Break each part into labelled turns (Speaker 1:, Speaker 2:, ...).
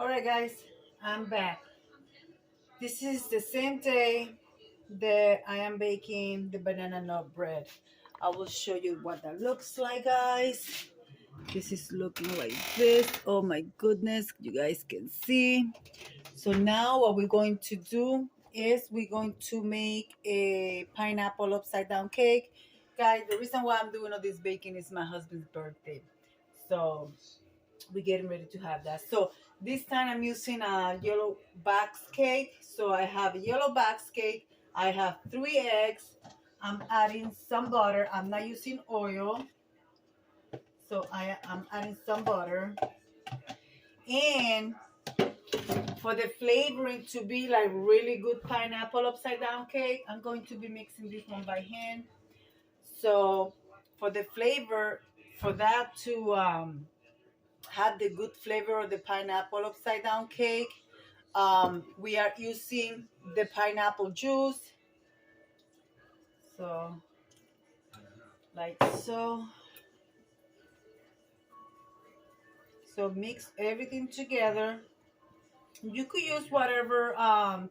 Speaker 1: Alright guys, I'm back. This is the same day that I am baking the banana nut bread. I will show you what that looks like, guys. This is looking like this. Oh my goodness, you guys can see. So now what we're going to do is we're going to make a pineapple upside down cake. Guys, the reason why I'm doing all this baking is my husband's birthday. So we're getting ready to have that. So this time I'm using a yellow box cake. So I have a yellow box cake. I have 3 eggs. I'm adding some butter. I'm not using oil. So I'm adding some butter. And for the flavoring to be like really good pineapple upside down cake, I'm going to be mixing this one by hand. So for the flavor, for that to have the good flavor of the pineapple upside down cake, we are using the pineapple juice. So like so. So mix everything together. You could use whatever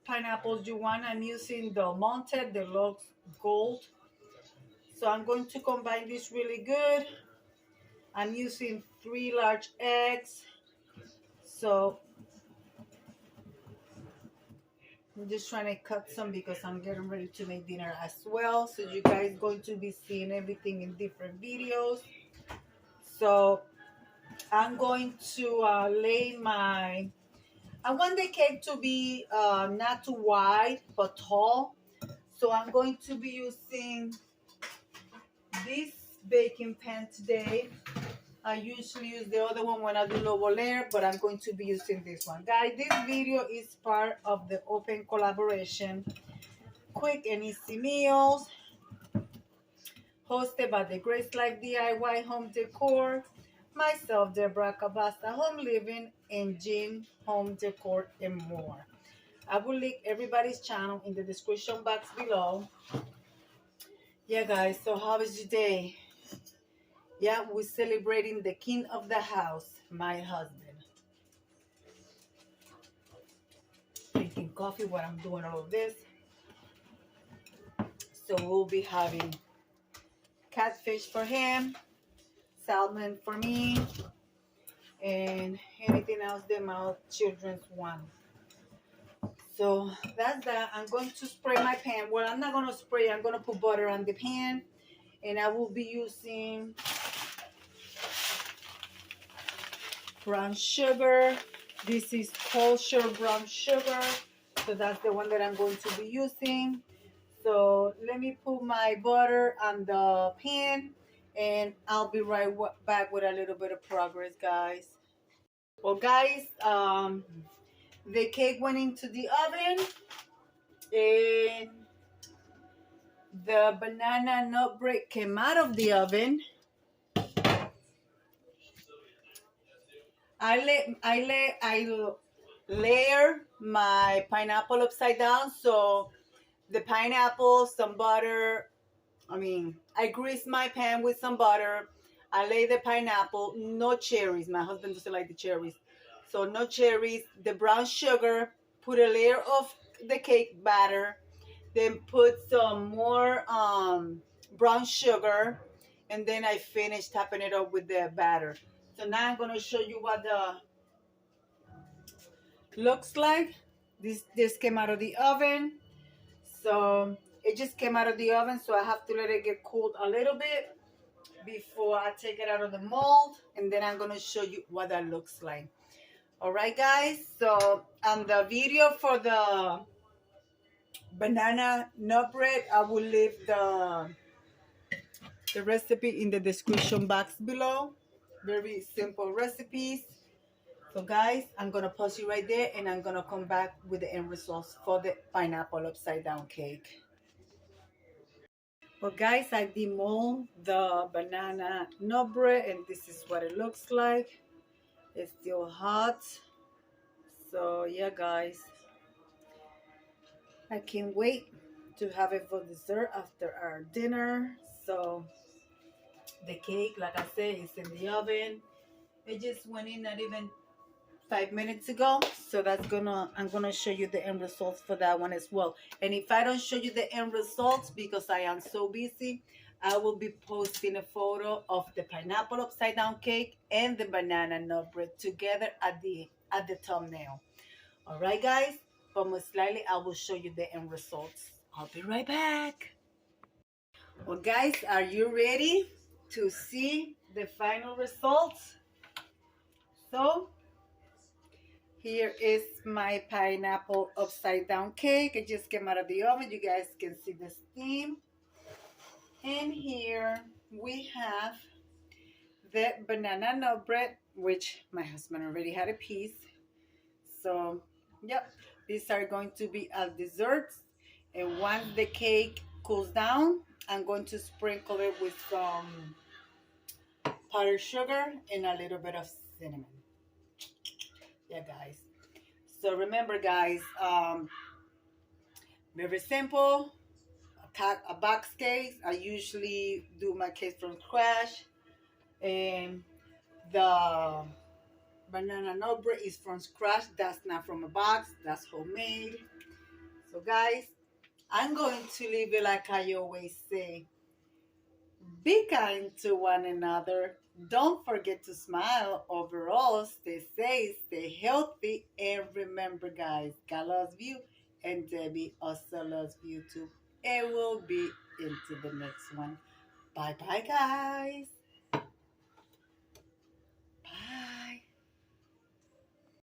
Speaker 1: pineapples you want. I'm using the Monte Deluxe Gold. So I'm going to combine this really good. I'm using 3 large eggs. So I'm just trying to cut some because I'm getting ready to make dinner as well. So you guys going to be seeing everything in different videos. So I'm going to lay my... I want the cake to be not too wide but tall. So I'm going to be using this baking pan today. I usually use the other one when I do lower layer, but I'm going to be using this one. Guys, this video is part of the open collaboration Quick and Easy Meals, hosted by the Grace Life DIY Home Decor, myself, Deborah Cabasta Home Living, and Jean Home Decor and more. I will link everybody's channel in the description box below. Yeah, guys, so how is your day? Yeah, we're celebrating the king of the house, my husband. Drinking coffee while I'm doing all of this. So we'll be having catfish for him, salmon for me, and anything else that my children want. So that's that. I'm going to spray my pan. Well, I'm not going to spray. I'm going to put butter on the pan. And I will be using brown sugar. This is kosher brown sugar. So that's the one that I'm going to be using. So let me put my butter on the pan. And I'll be right back with a little bit of progress, guys. Well, guys, the cake went into the oven. And the banana nut bread came out of the oven. I layer my pineapple upside down. So the pineapple, some butter. I grease my pan with some butter. I lay the pineapple, no cherries. My husband doesn't like the cherries. So no cherries. The brown sugar, put a layer of the cake batter. Then put some more brown sugar. And then I finish tapping it up with the batter. So now I'm going to show you what the looks like. This came out of the oven. So it just came out of the oven, so I have to let it get cooled a little bit before I take it out of the mold, and then I'm going to show you what that looks like. All right, guys. So on the video for the banana nut bread, I will leave the recipe in the description box below. Very simple recipes. So guys, I'm going to pause you right there, and I'm going to come back with the end results for the pineapple upside down cake. Well, guys, I demold the banana nut bread, and this is what it looks like. It's still hot. So yeah, guys, I can't wait to have it for dessert after our dinner. So the cake, like I said, is in the oven. It just went in not even 5 minutes ago. So I'm gonna show you the end results for that one as well. And if I don't show you the end results because I am so busy, I will be posting a photo of the pineapple upside down cake and the banana nut bread together at the thumbnail. All right, guys. But most likely I will show you the end results. I'll be right back. Well, guys, are you ready to see the final results? So here is my pineapple upside down cake. It just came out of the oven. You guys can see the steam. And here we have the banana nut bread, which my husband already had a piece. So, yep, these are going to be our desserts. And once the cake cools down, I'm going to sprinkle it with some powdered sugar and a little bit of cinnamon. Yeah, guys. So remember, guys, very simple. A box cake. I usually do my cake from scratch, and the banana nut bread is from scratch. That's not from a box. That's homemade. So, guys, I'm going to leave it like I always say. Be kind to one another. Don't forget to smile. Overall, stay safe, stay healthy, and remember, guys, God loves you, and Debbie also loves you too. And we'll be into the next one. Bye bye, guys.